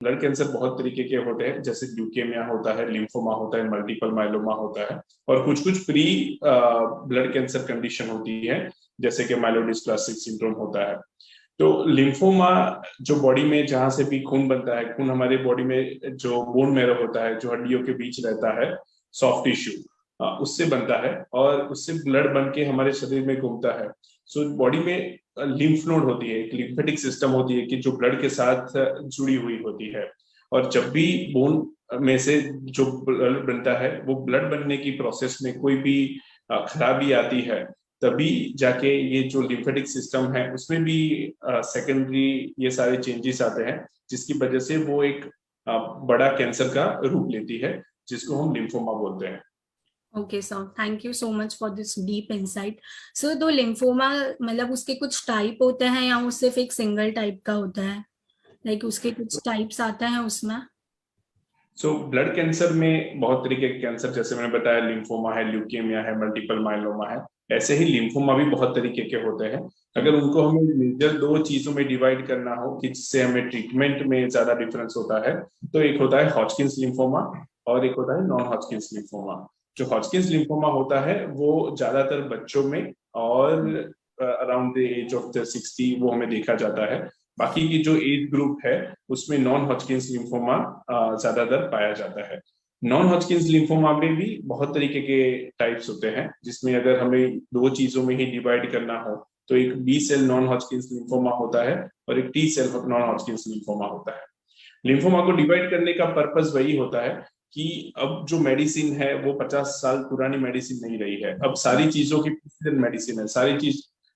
Blood cancer बहुत तरीके के होते हैं, जैसे ल्यूकेमिया होता है, लिम्फोमा होता है, मल्टीपल माइलोमा होता है, और कुछ कुछ प्री ब्लड कैंसर कंडीशन होती है, जैसे कि माइलोडिस्प्लास्टिक सिंड्रोम होता है। तो लिम्फोमा जो बॉडी में जहां से भी खून बनता है, खून हमारे बॉडी में जो बोन मैरो होता है, जो हड्डियों के बीच रहता है, सॉफ्ट टिश्यू, उससे बनता है, और उससे ब्लड बन के हमारे शरीर में घूमता है। सो बॉडी में लिम्फ नोड होती है, एक लिम्फेटिक सिस्टम होती है कि जो ब्लड के साथ जुड़ी हुई होती है। और जब भी बोन में से जो ब्लड बनता है, वो ब्लड बनने की प्रोसेस में कोई भी खराबी आती है, तभी जाके ये जो लिम्फेटिक सिस्टम है उसमें भी सेकेंडरी ये सारे चेंजेस आते हैं, जिसकी वजह से वो एक बड़ा कैंसर का रूप लेती है, जिसको हम लिम्फोमा बोलते हैं। Okay sir, thank you so much for this deep insight. Sir, तो लिम्फोमा मतलब उसके कुछ टाइप होते हैं या वो सिर्फ एक सिंगल टाइप का होता है? लाइक उसके कुछ टाइप्स आते हैं उसमें? सो ब्लड कैंसर में बहुत तरीके के कैंसर, जैसे मैंने बताया, लिम्फोमा है, ल्यूकेमिया है, मल्टीपल माइलोमा है। ऐसे ही लिम्फोमा भी बहुत तरीके के होते हैं। अगर उनको हमें मेजर दो चीजों में डिवाइड करना हो कि जिससे हमें ट्रीटमेंट में ज्यादा डिफरेंस होता है, तो एक होता है हॉजकिंस लिम्फोमा और एक होता है नॉन हॉजकिंस लिम्फोमा। जो हॉजकिंस लिम्फोमा होता है वो ज्यादातर बच्चों में और around the age of the 60 वो हमें देखा जाता है। बाकी की जो एज ग्रुप है उसमें नॉन हॉजकिंस लिम्फोमा ज्यादातर पाया जाता है। नॉन हॉजकिंस लिम्फोमा में भी बहुत तरीके के टाइप्स होते हैं, जिसमें अगर हमें दो चीजों में ही डिवाइड करना हो, तो एक बी सेल नॉन हॉजकिंस लिम्फोमा होता है और एक टी सेल नॉन हॉजकिंस लिम्फोमा होता है। लिम्फोमा को डिवाइड करने का पर्पस वही होता है कि अब जो मेडिसिन है वो 50 साल पुरानी मेडिसिन नहीं रही है, अब सारी चीजों की मेडिसिन है।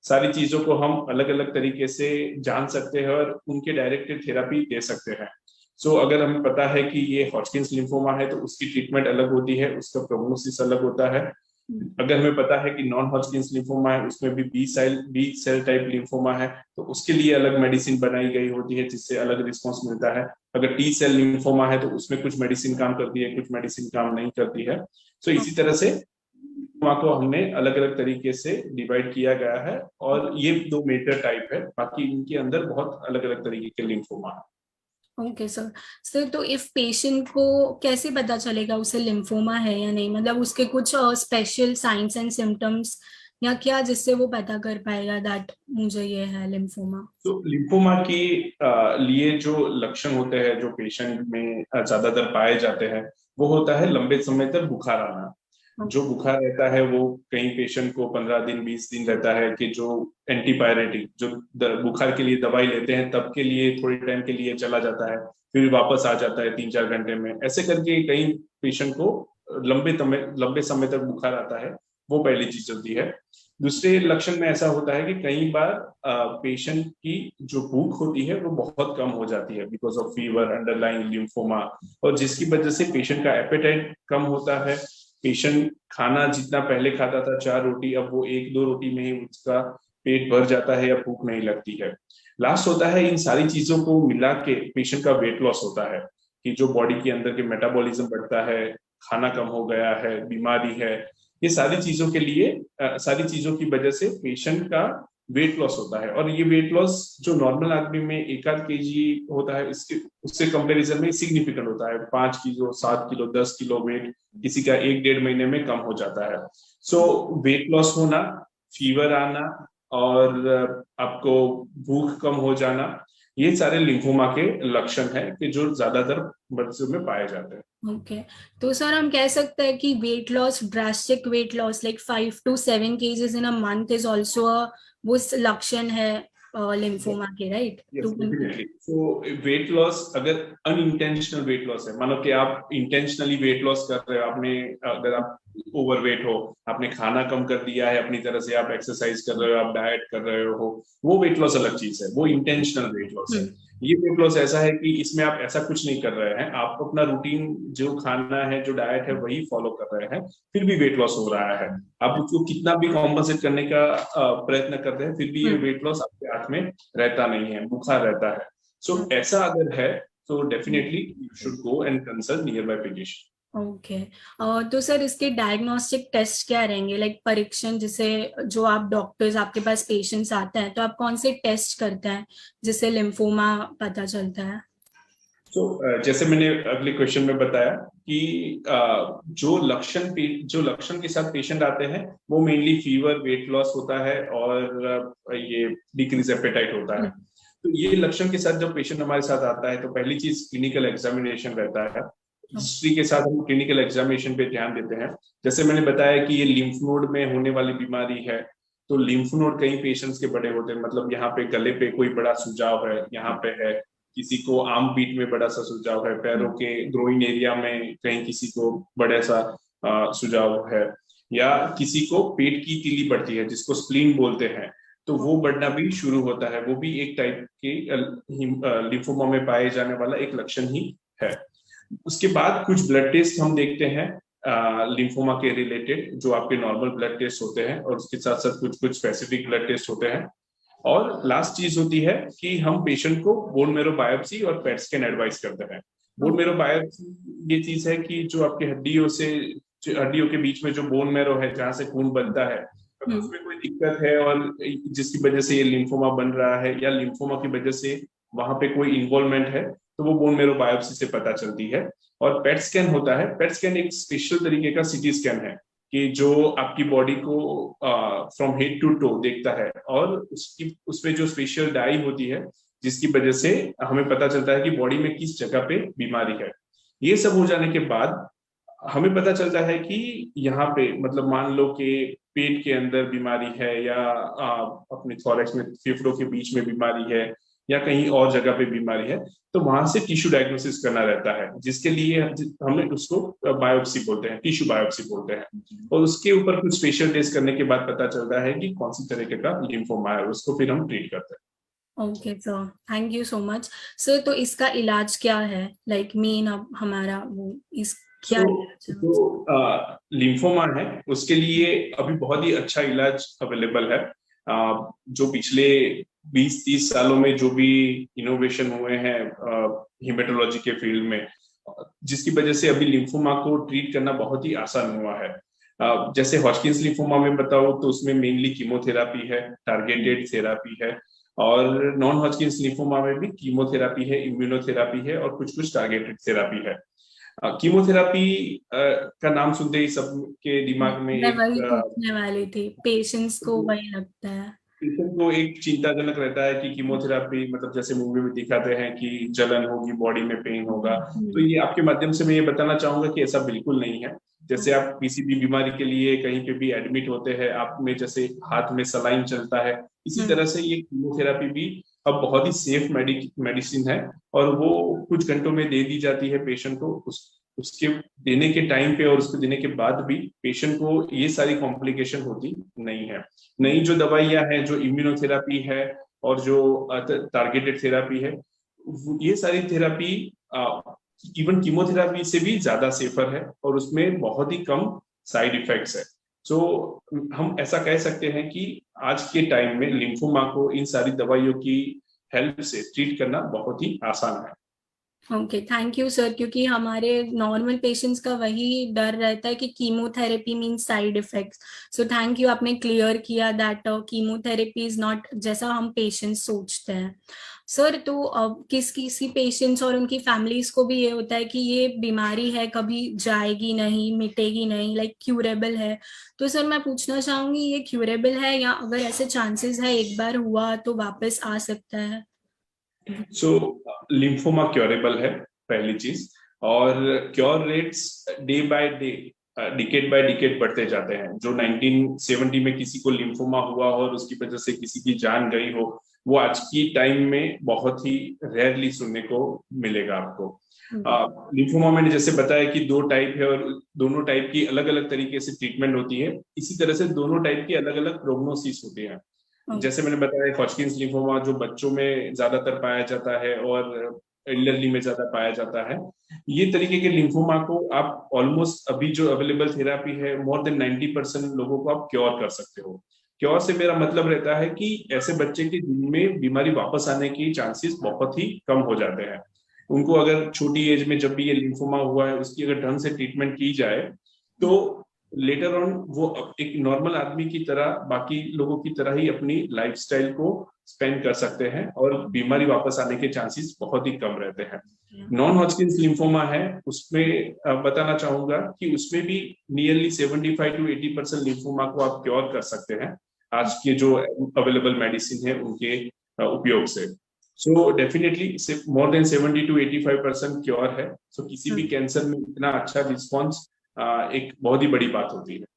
सारी चीजों को हम अलग अलग तरीके से जान सकते हैं और उनके डायरेक्टेड थेरापी दे सकते हैं। अगर हमें पता है कि ये हॉजकिंस लिम्फोमा है, तो उसकी ट्रीटमेंट अलग होती है, उसका प्रोग्नोसिस अलग होता है। अगर हमें पता है कि नॉन हॉजकिंस लिम्फोमा है, उसमें भी बी सेल टाइप लिम्फोमा है, तो उसके लिए अलग मेडिसिन बनाई गई होती है, जिससे अलग रिस्पॉन्स मिलता है। अगर टी सेल लिम्फोमा है, तो उसमें कुछ मेडिसिन काम करती है, कुछ मेडिसिन काम नहीं करती है। इसी तरह से लिम्फोमा को हमने अलग अलग तरीके से डिवाइड किया गया है, और ये दो मेजर टाइप है, बाकी इनके अंदर बहुत अलग अलग तरीके के लिम्फोमा है। Okay sir. सर, तो इफ पेशेंट को कैसे पता चलेगा उसे लिम्फोमा है या नहीं? मतलब उसके कुछ स्पेशल साइंस एंड सिम्टम्स या क्या, जिससे वो पता कर पाएगा दैट मुझे ये है लिम्फोमा? लिम्फोमा के लिए जो लक्षण होते हैं, जो पेशेंट में ज्यादातर पाए जाते हैं, वो होता है लंबे समय तक बुखार आना। जो बुखार रहता है वो कई पेशेंट को 15 दिन 20 दिन रहता है, कि जो एंटीपायरेटिक जो बुखार के लिए दवाई लेते हैं तब के लिए थोड़ी टाइम के लिए चला जाता है, फिर वापस आ जाता है 3-4 घंटे में। ऐसे करके कई पेशेंट को लंबे समय तक बुखार आता है। वो पहली चीज होती है। दूसरे लक्षण में ऐसा होता है कि कई बार पेशेंट की जो भूख होती है वो बहुत कम हो जाती है, because of fever, underlying lymphoma, और जिसकी वजह से पेशेंट का एपेटाइट कम होता है। पेशेंट खाना जितना पहले खाता था 4 रोटी, अब वो 1-2 रोटी में ही उसका पेट भर जाता है या भूख नहीं लगती है। लास्ट होता है, इन सारी चीजों को मिला के पेशेंट का वेट लॉस होता है, कि जो बॉडी के अंदर के मेटाबॉलिज्म बढ़ता है, खाना कम हो गया है, बीमारी है। ये सारी चीजों के लिए सारी चीजों की वजह से पेशेंट का वेट लॉस होता है। और ये वेट लॉस जो नॉर्मल आदमी में 1-8 kg होता है, इसके उससे कंपैरिजन में सिग्निफिकेंट होता है। 5 किलो, 7 किलो, 10 किलो वेट किसी का 1-1.5 महीने में कम हो जाता है। वेट लॉस होना, फीवर आना, और आपको भूख कम हो जाना, ये सारे लिम्फोमा के लक्षण है कि जो ज्यादातर बच्चों में पाए जाते हैं। ओके। तो सर, हम कह सकते हैं कि weight loss, drastic weight loss like 5 to 7 kgs in a month is also वो लक्षण है लिम्फोमा के, right? Yes, definitely. Weight loss अगर अनइंटेंशनल वेट लॉस है, मानो कि आप इंटेंशनली वेट लॉस कर रहे हो, आपने, अगर आप ओवरवेट हो, आपने खाना कम कर दिया है अपनी तरह से, आप एक्सरसाइज कर रहे हो, आप डाइट कर रहे हो, वो वेट लॉस अलग चीज है, वो इंटेंशनल वेट लॉस है। ये वेट लॉस ऐसा है कि इसमें आप ऐसा कुछ नहीं कर रहे हैं, आप अपना रूटीन, जो खाना है, जो डाइट है, वही फॉलो कर रहे हैं, फिर भी वेट लॉस हो रहा है। आप उसको कितना भी कॉम्पनसेट करने का प्रयत्न कर रहे हैं, फिर भी ये वेट लॉस आपके हाथ में रहता नहीं है, बुखार रहता है। ऐसा अगर है, तो definitely you should go and consult near by physician. Okay. तो सर, इसके डायग्नोस्टिक टेस्ट क्या रहेंगे? लाइक परीक्षण, जिसे जो आप डॉक्टर्स, आपके पास पेशेंट्स आते हैं तो आप कौन से टेस्ट करते हैं जिससे लिम्फोमा पता चलता है? जैसे मैंने अगले क्वेश्चन में बताया कि जो लक्षण के साथ पेशेंट आते हैं वो मेनली फीवर, वेट लॉस होता है और ये डिक्रीज एपेटाइट होता है। तो ये लक्षण के साथ जब पेशेंट हमारे साथ आता है तो पहली चीज क्लिनिकल एग्जामिनेशन रहता है। हिस्ट्री के साथ हम क्लिनिकल एग्जामिनेशन पे ध्यान देते हैं। जैसे मैंने बताया कि ये लिम्फ नोड में होने वाली बीमारी है, तो लिम्फ नोड कई पेशेंट्स के बड़े होते हैं, मतलब यहाँ पे गले पे कोई बड़ा सुझाव है, यहाँ पे है, किसी को आर्म पीट में बड़ा सा सुझाव है, पैरों के ग्रोइन एरिया में कहीं किसी को बड़ा सा सुझाव है, या किसी को पेट की तीली बढ़ती है जिसको स्प्लीन बोलते हैं, तो वो बढ़ना भी शुरू होता है। वो भी एक टाइप के लिम्फोमा में पाए जाने वाला एक लक्षण ही है। उसके बाद कुछ ब्लड टेस्ट हम देखते हैं लिम्फोमा के रिलेटेड, जो आपके नॉर्मल ब्लड टेस्ट होते हैं, और उसके साथ साथ कुछ कुछ स्पेसिफिक ब्लड टेस्ट होते हैं। और लास्ट चीज होती है कि हम पेशेंट को बोन मेरो बायोप्सी और पेट स्कैन एडवाइस करते हैं। बोन मेरो बायोप्सी ये चीज है कि जो आपकी हड्डियों के बीच में जो बोन मेरो है, जहां से खून बनता है, अगर उसमें कोई दिक्कत है और जिसकी वजह से ये लिम्फोमा बन रहा है, या लिम्फोमा की वजह से वहां पे कोई इन्वॉल्वमेंट है, तो वो बोन मेरो बायोप्सी से पता चलती है। और पेट स्कैन होता है। पेट स्कैन एक स्पेशल तरीके का सीटी स्कैन है कि जो आपकी बॉडी को फ्रॉम हेड टू टो देखता है, और उसमें जो स्पेशल डाई होती है जिसकी वजह से हमें पता चलता है कि बॉडी में किस जगह पे बीमारी है। ये सब हो जाने के बाद हमें पता चलता है कि यहाँ पे, मतलब मान लो कि पेट के अंदर बीमारी है, या अपने थॉरेक्स में फेफड़ों के बीच में बीमारी है, या कहीं और जगह पे बीमारी है, तो वहां से टिश्यू डायग्नोसिस करना रहता है, जिसके लिए हमें उसको बायोप्सी बोलते हैं, टिश्यू बायोप्सी बोलते हैं। और उसके ऊपर कुछ स्पेशल टेस्ट करने के बाद पता चलता है कि कौन सी तरीके का लिम्फोमा है, उसको फिर हम ट्रीट करते हैं। Okay sir, thank you so much sir. तो इसका इलाज क्या है, लाइक मेन अब हमारा वो इस क्या लिम्फोमा है उसके लिए अभी बहुत ही अच्छा इलाज अवेलेबल है। जो पिछले 20-30 सालों में जो भी इनोवेशन हुए हैं हिमेटोलॉजी के फील्ड में, जिसकी वजह से अभी लिम्फोमा को ट्रीट करना बहुत ही आसान हुआ है। जैसे हॉजकिंस लिम्फोमा में बताओ तो उसमें मेनली कीमोथेरापी है, टारगेटेड थेरापी है, और नॉन हॉजकिंस लिम्फोमा में भी कीमोथेरापी है, इम्यूनोथेरापी है, और कुछ कुछ टारगेटेड थेरापी है। कीमोथेरापी का नाम सुनते ही सबके दिमाग में मैं वही पूछने वाली थी, पेशेंट्स को वही लगता है, पेशेंट को एक चिंताजनक रहता है कि कीमोथेरापी, मतलब जैसे मूवी में दिखाते हैं कि जलन होगी, बॉडी में पेन होगा। तो ये आपके माध्यम से मैं ये बताना चाहूंगा कि ऐसा बिल्कुल नहीं है। जैसे आप किसी भी बीमारी के लिए कहीं पे भी एडमिट होते हैं, आप में जैसे हाथ में सलाइन चलता है, इसी तरह से ये कीमोथेरापी भी अब बहुत ही सेफ मेडिसिन है, और वो कुछ घंटों में दे दी जाती है पेशेंट को। उसके देने के टाइम पे और उसको देने के बाद भी पेशेंट को ये सारी कॉम्प्लिकेशन होती नहीं है। नई जो दवाइयां हैं, जो इम्यूनोथेरापी है और जो टारगेटेड थेरापी है, ये सारी थेरापी इवन कीमोथेरापी से भी ज्यादा सेफर है, और उसमें बहुत ही कम साइड इफेक्ट्स है। सो हम ऐसा कह सकते हैं कि आज के टाइम में लिम्फोमा को इन सारी दवाइयों की हेल्प से ट्रीट करना बहुत ही आसान है। Okay, thank you sir. क्योंकि हमारे नॉर्मल पेशेंट्स का वही डर रहता है कि chemotherapy means side effects. So thank you, आपने क्लियर किया दैट कीमोथेरेपी इज नॉट जैसा हम पेशेंट्स सोचते हैं सर। तो किसी पेशेंट्स और उनकी फैमिलीज को भी ये होता है कि ये बीमारी है, कभी जाएगी नहीं, मिटेगी नहीं, लाइक क्यूरेबल है। तो सर मैं पूछना चाहूंगी, ये क्यूरेबल है, या अगर ऐसे चांसेस है एक बार हुआ तो वापस आ सकता है? लिम्फोमा क्योरेबल है, पहली चीज। और cure rates day by day, decade by decade बढ़ते जाते हैं। जो 1970 में किसी को लिम्फोमा हुआ और उसकी वजह से किसी की जान गई हो, वो आज की टाइम में बहुत ही रेयरली सुनने को मिलेगा आपको। लिम्फोमा मैंने जैसे बताया कि 2 टाइप है, और दोनों टाइप की अलग अलग तरीके से ट्रीटमेंट होती है। इसी तरह से दोनों टाइप की अलग अलग प्रोग्नोसिस होती है। जैसे मैंने बताया, हॉजकिंस लिम्फोमा जो बच्चों में ज्यादातर पाया जाता है और एल्डरली में ज्यादा पाया जाता है। ये तरीके के लिम्फोमा को आप ऑलमोस्ट अभी जो अवेलेबल थेरापी है, मोर देन 90% लोगों को आप क्योर कर सकते हो। क्योर से मेरा मतलब रहता है कि ऐसे बच्चे के जिनमें बीमारी वापस आने की चांसेस बहुत ही कम हो जाते हैं। उनको अगर छोटी एज में जब भी ये लिम्फोमा हुआ है, उसकी अगर ढंग से ट्रीटमेंट की जाए, तो लेटर ऑन वो एक नॉर्मल आदमी की तरह, बाकी लोगों की तरह ही अपनी लाइफस्टाइल को स्पेंड कर सकते हैं और बीमारी वापस आने के चांसेस बहुत ही कम रहते हैं। नॉन हॉजकिंस लिम्फोमा है, उसमें बताना चाहूंगा कि उसमें भी नियरली 75 to 80% लिम्फोमा को आप क्योर कर सकते हैं आज के जो अवेलेबल मेडिसिन है उनके उपयोग से। So definitely more than 70 to 85% cure है। सो किसी भी कैंसर में इतना अच्छा रिस्पॉन्स एक बहुत ही बड़ी बात होती है।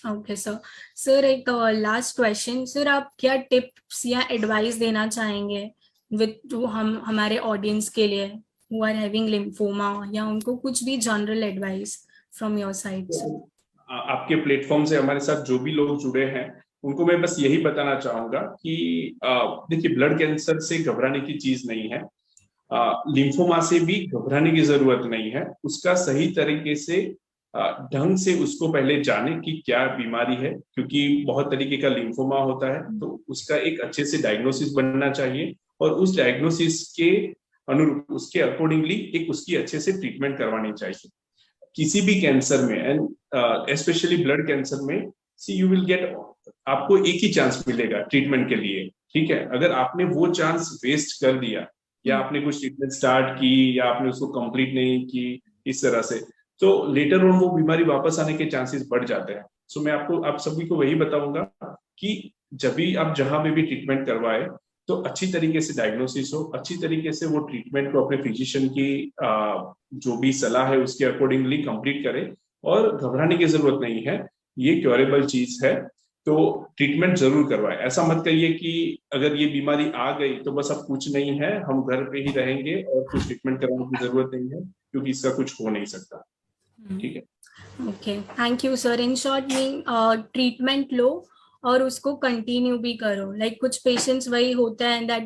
ओके सर एक लास्ट क्वेश्चन सर, आप क्या टिप्स या एडवाइस देना चाहेंगे जो हमारे ऑडियंस के लिए who are having lymphoma, या उनको कुछ भी general advice from your side? आपके प्लेटफॉर्म से हमारे साथ जो भी लोग जुड़े हैं उनको मैं बस यही बताना चाहूंगा कि देखिए, ब्लड कैंसर से घबराने की चीज नहीं है, लिम्फोमा से भी घबराने की जरूरत नहीं है। उसका सही तरीके से ढंग से उसको पहले जाने कि क्या बीमारी है, क्योंकि बहुत तरीके का लिम्फोमा होता है, तो उसका एक अच्छे से डायग्नोसिस बनना चाहिए और उस डायग्नोसिस के अनुरूप उसके अकॉर्डिंगली एक उसकी अच्छे से ट्रीटमेंट करवानी चाहिए। किसी भी कैंसर में एंड स्पेशली ब्लड कैंसर में सी यू विल गेट, आपको एक ही चांस मिलेगा ट्रीटमेंट के लिए, ठीक है। अगर आपने वो चांस वेस्ट कर दिया या आपने कुछ ट्रीटमेंट स्टार्ट की या आपने उसको कंप्लीट नहीं की इस तरह से, तो लेटर ऑन वो बीमारी वापस आने के चांसेस बढ़ जाते हैं। सो मैं आप सभी को वही बताऊंगा कि जब भी आप जहां पे भी ट्रीटमेंट करवाए तो अच्छी तरीके से डायग्नोसिस हो, अच्छी तरीके से वो ट्रीटमेंट को अपने फिजिशियन की जो भी सलाह है उसके अकॉर्डिंगली कंप्लीट करें और घबराने की जरूरत नहीं है, ये क्योरेबल चीज है, तो ट्रीटमेंट जरूर करवाएं। ऐसा मत करिए कि अगर ये बीमारी आ गई तो बस अब कुछ नहीं है, हम घर पे ही रहेंगे और कुछ ट्रीटमेंट कराने की जरूरत नहीं है, क्योंकि इसका कुछ हो नहीं सकता। ठीक है, okay, thank you sir. In short mean treatment लो और उसको कंटिन्यू भी करो, लाइक कुछ पेशेंट्स वही होता है दैट